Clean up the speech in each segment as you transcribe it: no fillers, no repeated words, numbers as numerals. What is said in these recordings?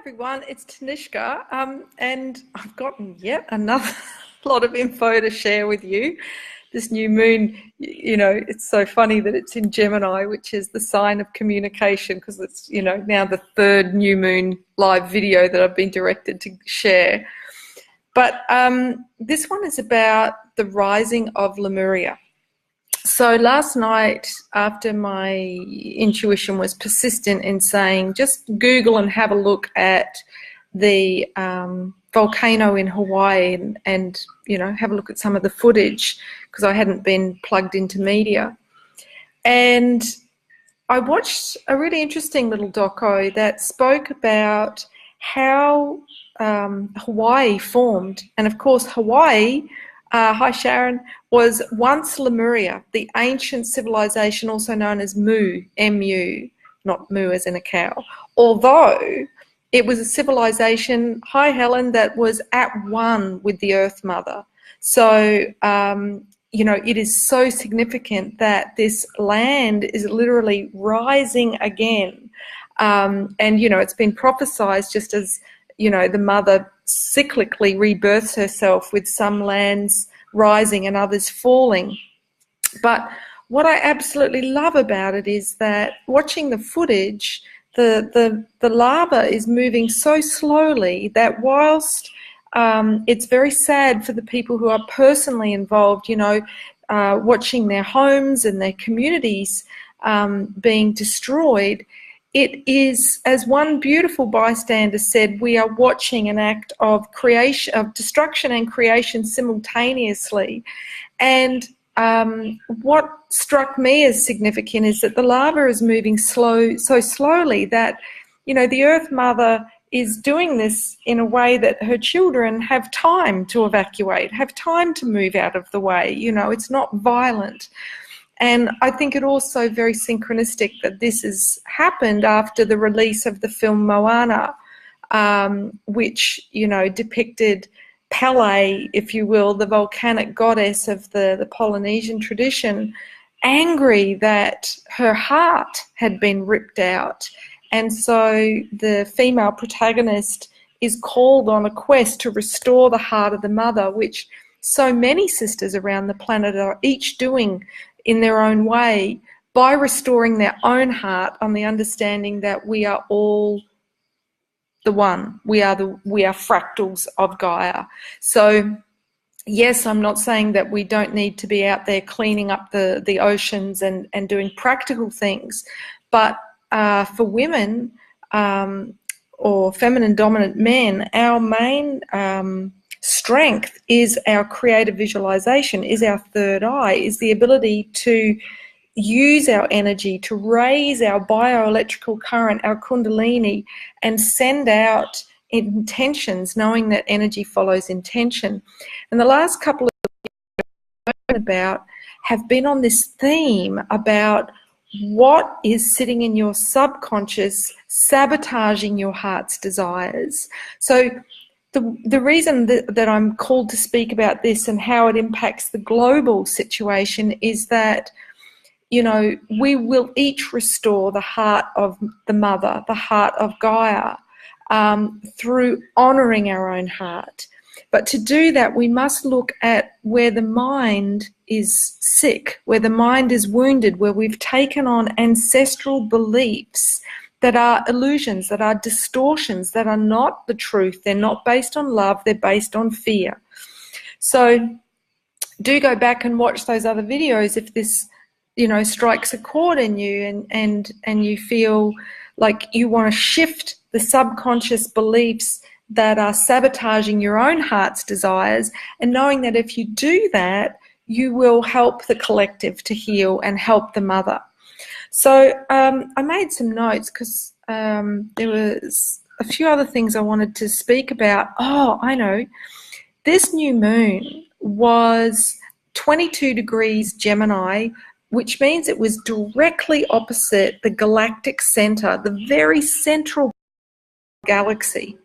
everyone, it's Tanishka, and I've gotten yet another lot of info to share with you. This new moon, it's so funny that it's in Gemini, which is the sign of communication, because it's, now the third new moon live video that I've been directed to share. But this one is about the rising of Lemuria. So last night, after my intuition was persistent in saying, just Google and have a look at the volcano in Hawaii and have a look at some of the footage, because I hadn't been plugged into media. And I watched a really interesting little doco that spoke about how Hawaii formed. And of course, Hawaii, hi Sharon, was once Lemuria, the ancient civilization also known as Mu, M-U, not Mu as in a cow. Although it was a civilization, hi Helen, that was at one with the Earth Mother. So, it is so significant that this land is literally rising again. And, it's been prophesied just as, the mother cyclically rebirths herself with some lands rising and others falling. But what I absolutely love about it is that watching the footage, the lava is moving so slowly that whilst it's very sad for the people who are personally involved, watching their homes and their communities being destroyed, it is, as one beautiful bystander said, we are watching an act of creation, of destruction and creation simultaneously. And what struck me as significant is that the lava is moving so slowly that, the Earth Mother is doing this in a way that her children have time to evacuate, have time to move out of the way. It's not violent. And I think it also very synchronistic that this has happened after the release of the film Moana, which, depicted Pele, if you will, the volcanic goddess of the Polynesian tradition, angry that her heart had been ripped out. And so the female protagonist is called on a quest to restore the heart of the mother, which so many sisters around the planet are each doing in their own way by restoring their own heart on the understanding that we are all the one. We are fractals of Gaia. So yes, I'm not saying that we don't need to be out there cleaning up the oceans and doing practical things, but for women or feminine dominant men, our main strength is our creative visualization, is our third eye, is the ability to use our energy to raise our bioelectrical current, our kundalini, and send out intentions, knowing that energy follows intention. And the last couple of about have been on this theme about what is sitting in your subconscious sabotaging your heart's desires. So the reason that I'm called to speak about this and how it impacts the global situation is that, we will each restore the heart of the mother, the heart of Gaia, through honouring our own heart. But to do that, we must look at where the mind is sick, where the mind is wounded, where we've taken on ancestral beliefs that are illusions, that are distortions, that are not the truth. They're not based on love, they're based on fear. So do go back and watch those other videos if this, strikes a chord in you and you feel like you want to shift the subconscious beliefs that are sabotaging your own heart's desires, and knowing that if you do that, you will help the collective to heal and help the mother. So I made some notes because there was a few other things I wanted to speak about. Oh, I know. This new moon was 22 degrees Gemini, which means it was directly opposite the galactic center, the very central galaxy.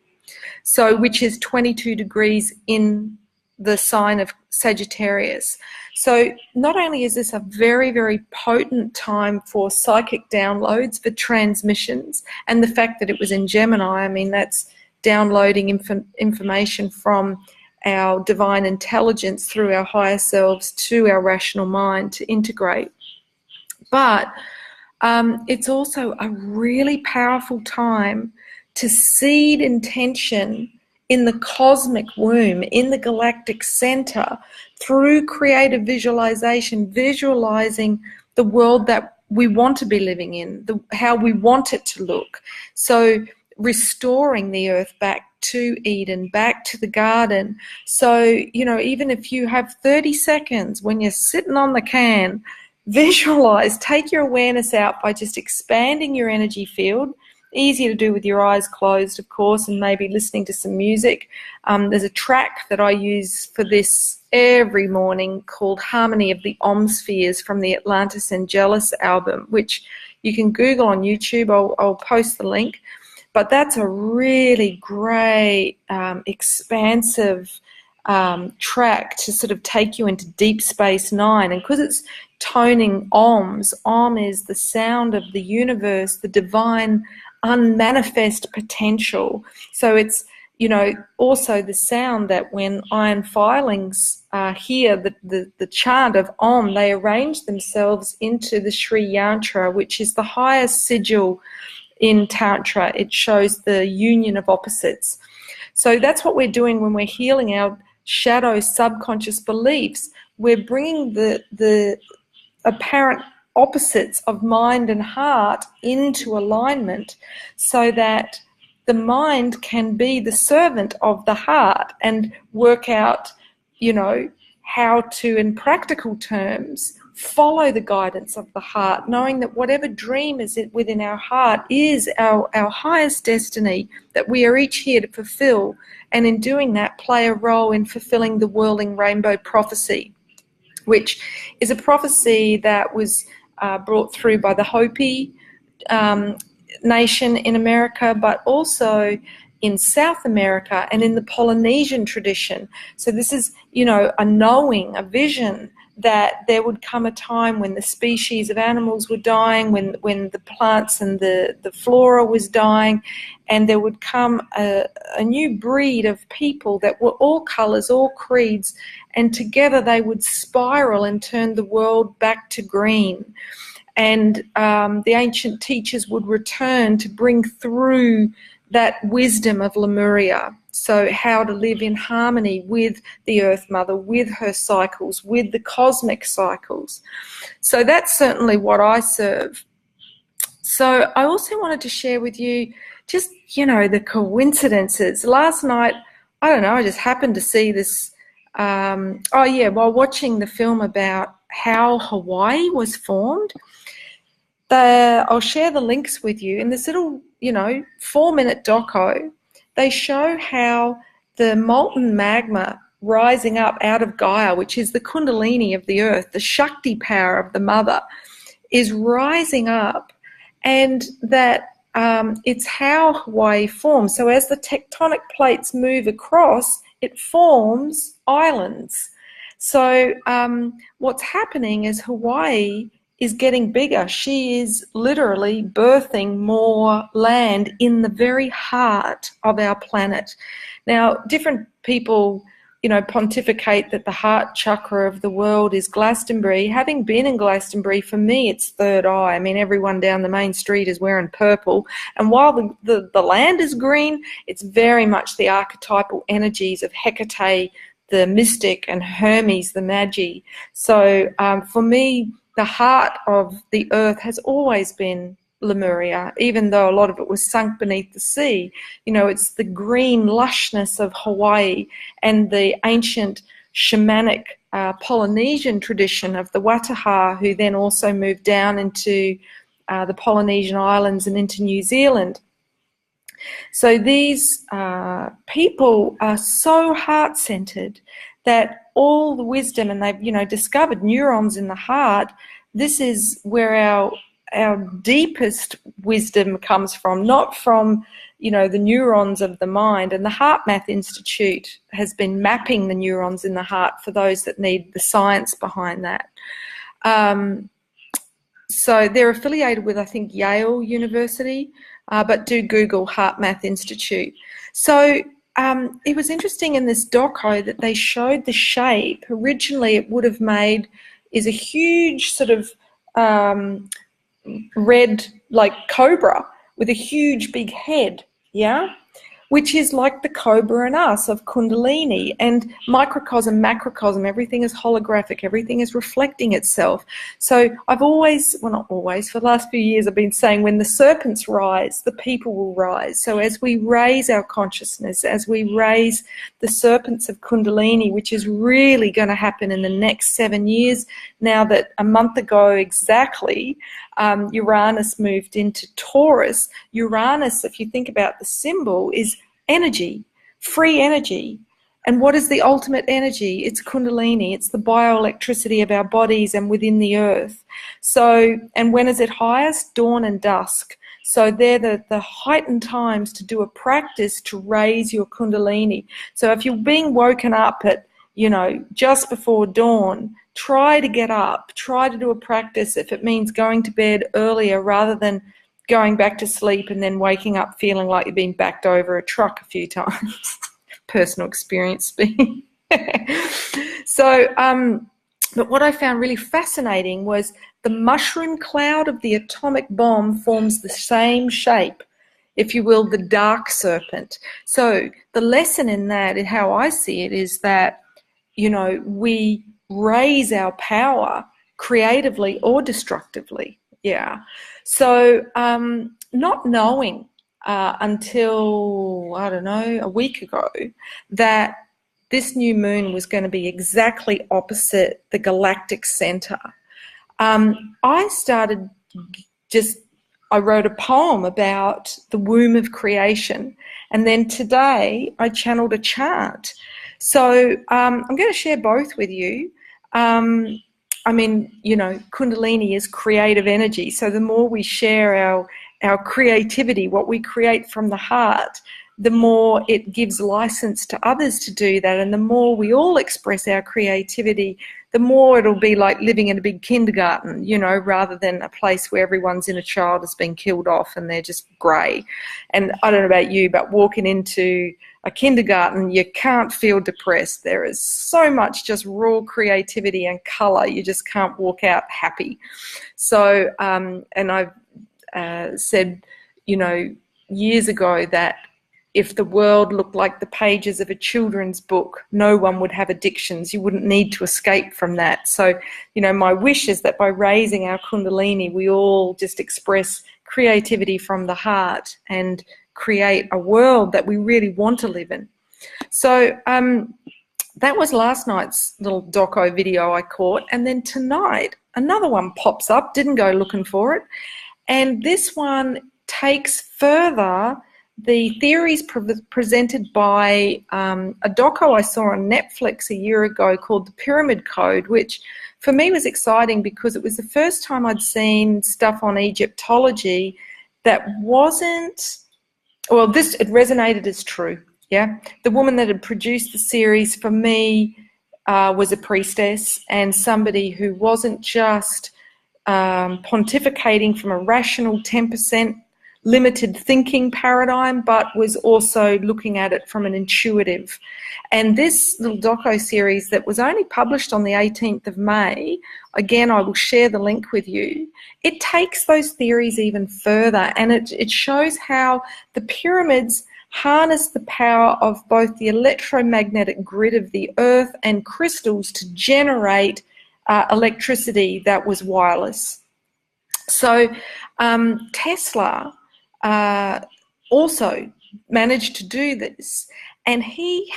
So, which is 22 degrees in the sign of Sagittarius. So not only is this a very, very potent time for psychic downloads, for transmissions, and the fact that it was in Gemini, I mean, that's downloading information from our divine intelligence through our higher selves to our rational mind to integrate. But it's also a really powerful time to seed intention in the cosmic womb, in the galactic center, through creative visualization, visualizing the world that we want to be living in, how we want it to look. So restoring the earth back to Eden, back to the garden. So, you know, even if you have 30 seconds when you're sitting on the can, visualize, take your awareness out by just expanding your energy field. Easy to do with your eyes closed, of course, and maybe listening to some music. There's a track that I use for this every morning called Harmony of the Spheres from the Atlantis Angelus album, which you can Google on YouTube. I'll post the link. But that's a really great, expansive track to sort of take you into Deep Space Nine. And because it's toning ohms, Om is the sound of the universe, the divine unmanifest potential. So it's, you know, also the sound that when iron filings hear the chant of Om, they arrange themselves into the Sri Yantra, which is the highest sigil in Tantra. It shows the union of opposites. So that's what we're doing when we're healing our shadow subconscious beliefs. We're bringing the apparent opposites of mind and heart into alignment so that the mind can be the servant of the heart and work out, you know, how to, in practical terms, follow the guidance of the heart, knowing that whatever dream is within our heart is our highest destiny, that we are each here to fulfill, and in doing that play a role in fulfilling the whirling rainbow prophecy, which is a prophecy that was brought through by the Hopi nation in America, but also in South America and in the Polynesian tradition. So this is, you know, a knowing, a vision that there would come a time when the species of animals were dying, when the plants and the flora was dying, and there would come a new breed of people that were all colours, all creeds, and together they would spiral and turn the world back to green. And the ancient teachers would return to bring through that wisdom of Lemuria. So how to live in harmony with the Earth Mother, with her cycles, with the cosmic cycles. So that's certainly what I serve. So I also wanted to share with you just, you know, the coincidences. Last night, I don't know, I just happened to see this, while watching the film about how Hawaii was formed. I'll share the links with you. In this little, you know, 4-minute doco, they show how the molten magma rising up out of Gaia, which is the kundalini of the earth, the Shakti power of the mother, is rising up, and that it's how Hawaii forms. So as the tectonic plates move across, it forms islands. So what's happening is Hawaii is getting bigger. She is literally birthing more land in the very heart of our planet. Now, different people, you know, pontificate that the heart chakra of the world is Glastonbury. Having been in Glastonbury, for me, it's third eye. I mean, everyone down the main street is wearing purple. And while the land is green, it's very much the archetypal energies of Hecate, the mystic, and Hermes, the magi. So for me, the heart of the earth has always been Lemuria, even though a lot of it was sunk beneath the sea. You know, it's the green lushness of Hawaii and the ancient shamanic Polynesian tradition of the Wataha, who then also moved down into the Polynesian islands and into New Zealand. So these people are so heart-centered that all the wisdom, and they've, you know, discovered neurons in the heart. This is where our deepest wisdom comes from, not from the neurons of the mind. And the Heart Math Institute has been mapping the neurons in the heart for those that need the science behind that. So they're affiliated with, I think, Yale University, but do Google Heart Math Institute. So it was interesting in this doco that they showed the shape. Originally it would have made is a huge sort of red, like cobra with a huge big head, yeah, which is like the cobra in us of kundalini. And microcosm, macrocosm, everything is holographic, everything is reflecting itself. So I've always, well, not always, for the last few years I've been saying when the serpents rise, the people will rise. So as we raise our consciousness, as we raise the serpents of kundalini, which is really going to happen in the next 7 years, now that a month ago exactly, Uranus moved into Taurus. Uranus, if you think about the symbol, is energy, free energy. And what is the ultimate energy? It's kundalini. It's the bioelectricity of our bodies and within the earth. So, and when is it highest? Dawn and dusk. So they're the heightened times to do a practice to raise your kundalini. So if you're being woken up at, just before dawn, try to get up, try to do a practice if it means going to bed earlier rather than going back to sleep and then waking up feeling like you've been backed over a truck a few times. Personal experience speaking. So, but what I found really fascinating was the mushroom cloud of the atomic bomb forms the same shape, if you will, the dark serpent. So the lesson in that, and how I see it, is that, we raise our power creatively or destructively. Yeah. So not knowing until, I don't know, a week ago that this new moon was going to be exactly opposite the galactic center, I started I wrote a poem about the womb of creation. And then today I channeled a chant. So I'm going to share both with you. Kundalini is creative energy. So the more we share our creativity, what we create from the heart, the more it gives license to others to do that. And the more we all express our creativity, the more it'll be like living in a big kindergarten, rather than a place where everyone's inner child has been killed off and they're just grey. And I don't know about you, but walking into a kindergarten, you can't feel depressed. There is so much just raw creativity and colour. You just can't walk out happy. So, and I've said, years ago that if the world looked like the pages of a children's book, no one would have addictions. You wouldn't need to escape from that. So, my wish is that by raising our kundalini, we all just express creativity from the heart and create a world that we really want to live in. So that was last night's little doco video I caught. And then tonight, another one pops up, didn't go looking for it. And this one takes further the theories presented by a doco I saw on Netflix a year ago called The Pyramid Code, which for me was exciting because it was the first time I'd seen stuff on Egyptology that wasn't, well, it resonated as true, yeah? The woman that had produced the series for me was a priestess and somebody who wasn't just pontificating from a rational 10% limited thinking paradigm, but was also looking at it from an intuitive. And this little doco series that was only published on the 18th of May, again, I will share the link with you, it takes those theories even further, and it shows how the pyramids harness the power of both the electromagnetic grid of the earth and crystals to generate electricity that was wireless. So Tessler also managed to do this, and he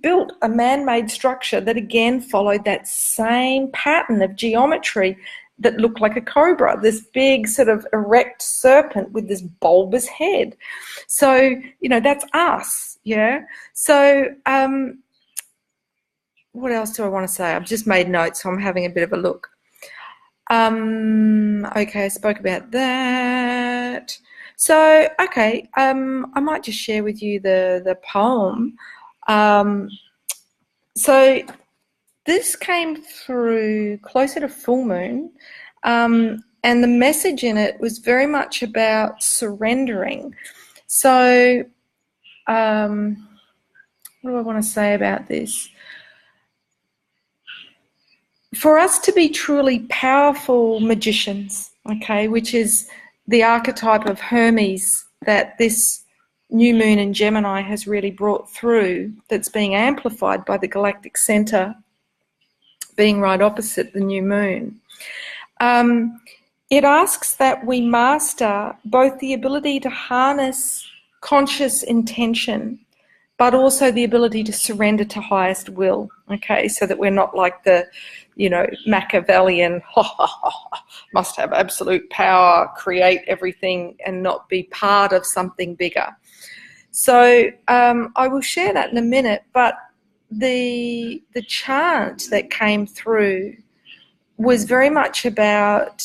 built a man-made structure that again followed that same pattern of geometry that looked like a cobra, this big sort of erect serpent with this bulbous head. So, that's us, yeah? So what else do I want to say? I've just made notes, so I'm having a bit of a look. Okay, I spoke about that. So, okay, I might just share with you the poem. So this came through closer to full moon, and the message in it was very much about surrendering. So, what do I want to say about this? For us to be truly powerful magicians, okay, which is the archetype of Hermes that this new moon in Gemini has really brought through, that's being amplified by the galactic center being right opposite the new moon. It asks that we master both the ability to harness conscious intention, but also the ability to surrender to highest will, okay, so that we're not like the, Machiavellian, must have absolute power, create everything and not be part of something bigger. So I will share that in a minute, but the chant that came through was very much about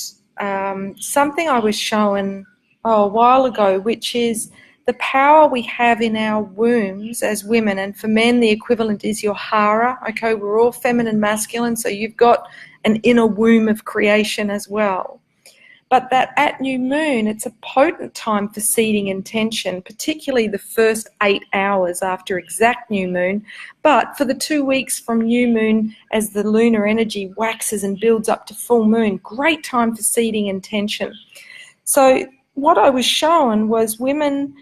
something I was shown a while ago, which is the power we have in our wombs as women. And for men, the equivalent is your hara. Okay, we're all feminine, masculine, so you've got an inner womb of creation as well. But that at new moon, it's a potent time for seeding intention, particularly the first 8 hours after exact new moon. But for the 2 weeks from new moon, as the lunar energy waxes and builds up to full moon, great time for seeding intention. So what I was shown was women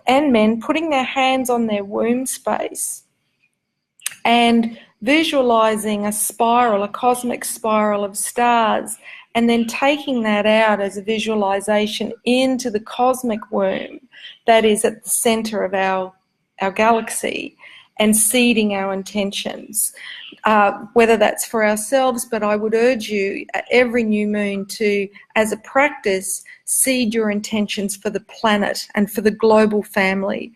and men putting their hands on their womb space and visualizing a spiral, a cosmic spiral of stars, and then taking that out as a visualization into the cosmic womb that is at the center of our galaxy, and seeding our intentions, whether that's for ourselves, but I would urge you at every new moon to, as a practice, seed your intentions for the planet and for the global family.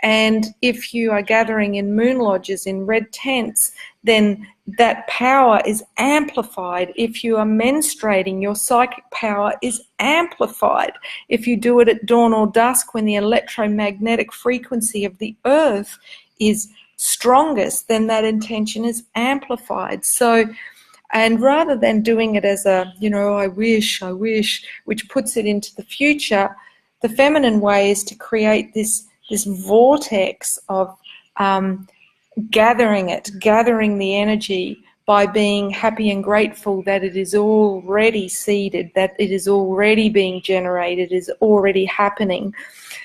And if you are gathering in moon lodges, in red tents, then that power is amplified. If you are menstruating, your psychic power is amplified. If you do it at dawn or dusk when the electromagnetic frequency of the earth is strongest, then that intention is amplified. So, and rather than doing it as a, I wish, which puts it into the future, the feminine way is to create this vortex of gathering the energy by being happy and grateful that it is already seeded, that it is already being generated, is already happening.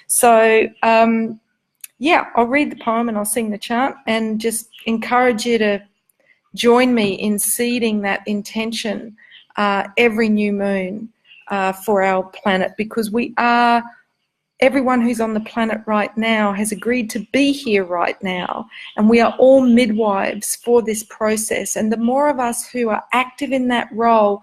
So, I'll read the poem and I'll sing the chant, and just encourage you to join me in seeding that intention every new moon for our planet, because everyone who's on the planet right now has agreed to be here right now, and we are all midwives for this process. And the more of us who are active in that role,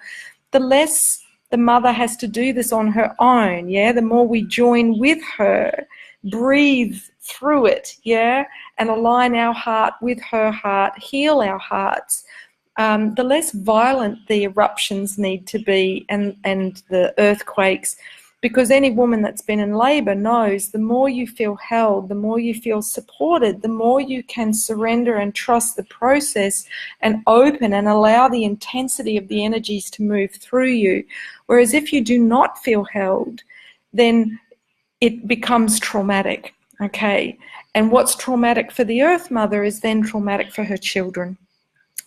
the less the mother has to do this on her own, the more we join with her, breathe through it, and align our heart with her heart, heal our hearts, the less violent the eruptions need to be, and the earthquakes. Because any woman that's been in labour knows the more you feel held, the more you feel supported, the more you can surrender and trust the process and open and allow the intensity of the energies to move through you. Whereas if you do not feel held, then it becomes traumatic, okay? And what's traumatic for the Earth Mother is then traumatic for her children.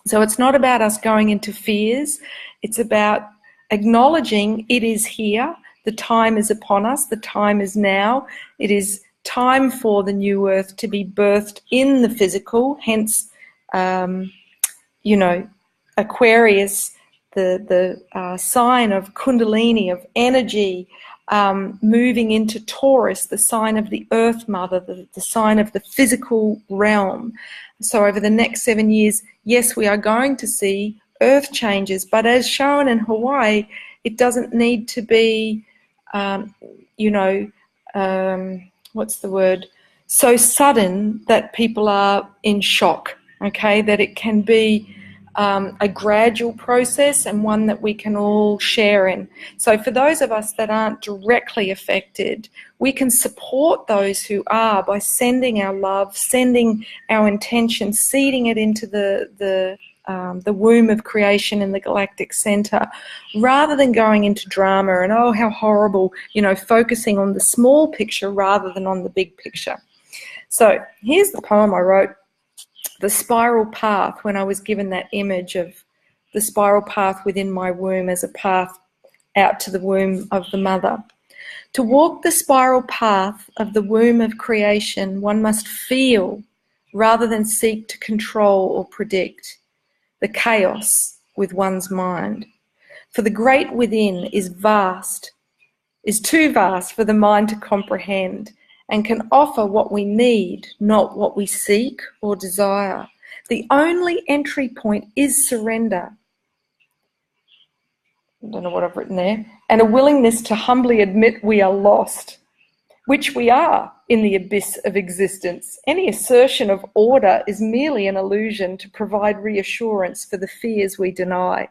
So it's not about us going into fears. It's about acknowledging it is here. The time is upon us. The time is now. It is time for the new earth to be birthed in the physical. Hence, Aquarius, the sign of kundalini, of energy, moving into Taurus, the sign of the Earth Mother, the sign of the physical realm. So over the next 7 years, yes, we are going to see earth changes, but as shown in Hawaii, it doesn't need to be so sudden that people are in shock, okay? That it can be a gradual process and one that we can all share in. So for those of us that aren't directly affected, we can support those who are by sending our love, sending our intention, seeding it into the womb of creation in the galactic center, rather than going into drama and, oh, how horrible, focusing on the small picture rather than on the big picture. So here's the poem I wrote, The Spiral Path, when I was given that image of the spiral path within my womb as a path out to the womb of the mother. To walk the spiral path of the womb of creation, one must feel rather than seek to control or predict the chaos with one's mind. For the great within is too vast for the mind to comprehend, and can offer what we need, not what we seek or desire. The only entry point is surrender. I don't know what I've written there. And a willingness to humbly admit we are lost, which we are in the abyss of existence. Any assertion of order is merely an illusion to provide reassurance for the fears we deny.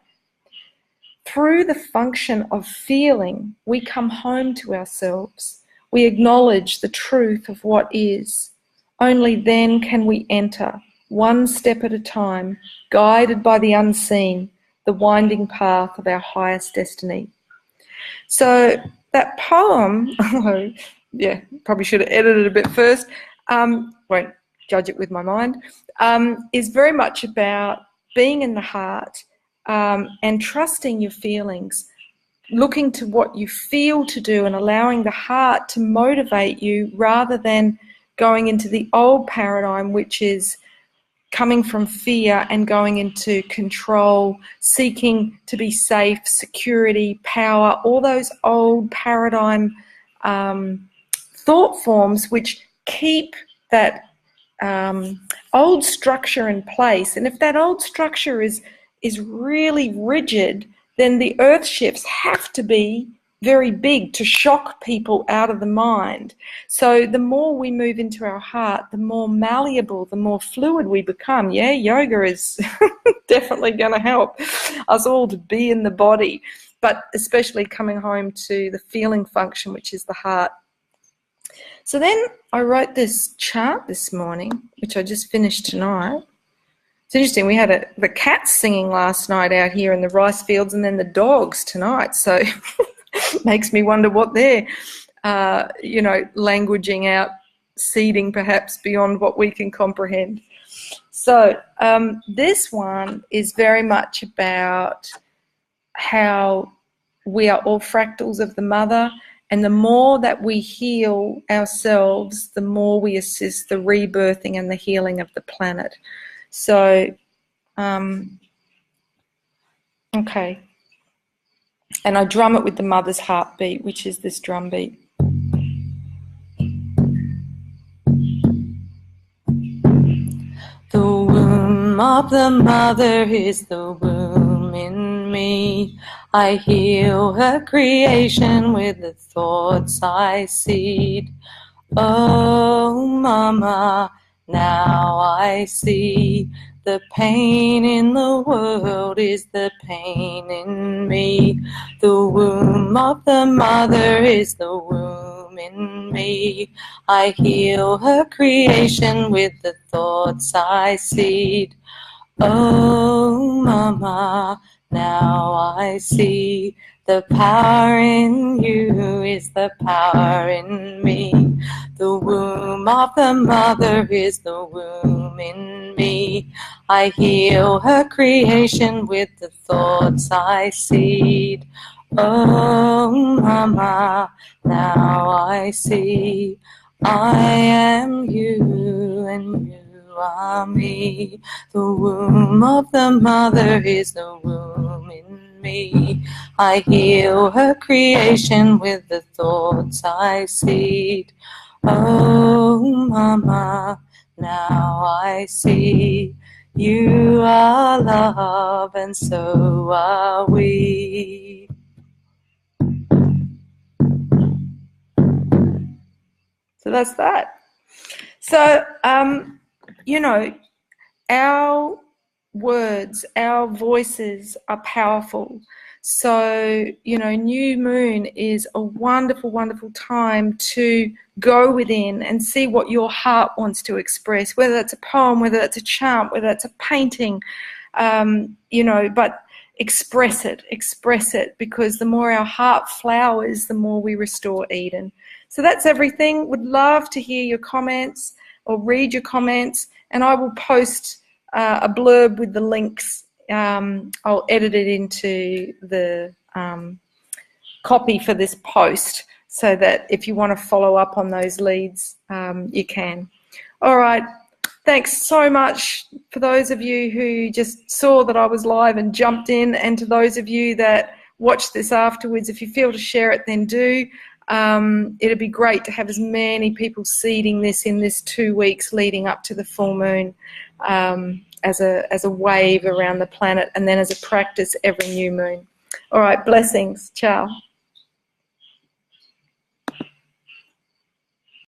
Through the function of feeling, we come home to ourselves. We acknowledge the truth of what is. Only then can we enter, one step at a time, guided by the unseen, the winding path of our highest destiny. So that poem, yeah, probably should have edited it a bit first, won't judge it with my mind, is very much about being in the heart and trusting your feelings, looking to what you feel to do and allowing the heart to motivate you rather than going into the old paradigm, which is coming from fear and going into control, seeking to be safe, security, power, all those old paradigm thought forms which keep that old structure in place. And if that old structure is really rigid, then the earth shifts have to be very big to shock people out of the mind. So the more we move into our heart, the more malleable, the more fluid we become. Yeah, yoga is definitely going to help us all to be in the body, but especially coming home to the feeling function, which is the heart. So then I wrote this chant this morning, which I just finished tonight. It's interesting, we had the cats singing last night out here in the rice fields, and then the dogs tonight. So makes me wonder what they're, languaging out, seeding perhaps beyond what we can comprehend. So this one is very much about how we are all fractals of the mother, and the more that we heal ourselves, the more we assist the rebirthing and the healing of the planet. So, okay. And I drum it with the mother's heartbeat, which is this drum beat. The womb of the mother is the womb in me. I heal her creation with the thoughts I seed. Oh, mama, now I see. The pain in the world is the pain in me. The womb of the mother is the womb in me. I heal her creation with the thoughts I seed. Oh, mama, now I see. The power in you is the power in me. The womb of the mother is the womb in me. I heal her creation with the thoughts I seed. Oh, mama, now I see. I am you and you are me. The womb of the mother is the womb in me. I heal her creation with the thoughts I seed. Oh, mama, now I see. You are love and so are we. So that's that. So, our words, our voices are powerful. So, you know, new moon is a wonderful, wonderful time to go within and see what your heart wants to express, whether it's a poem, whether it's a chant, whether it's a painting, you know, but express it, because the more our heart flowers, the more we restore Eden. So that's everything. Would love to hear your comments or read your comments, and I will post a blurb with the links. I'll edit it into the copy for this post so that if you want to follow up on those leads, you can. All right. Thanks so much for those of you who just saw that I was live and jumped in, and to those of you that watched this afterwards, if you feel to share it, then do. It'd be great to have as many people seeding this in this 2 weeks leading up to the full moon, as a wave around the planet, and then as a practice every new moon. All right, blessings. Ciao.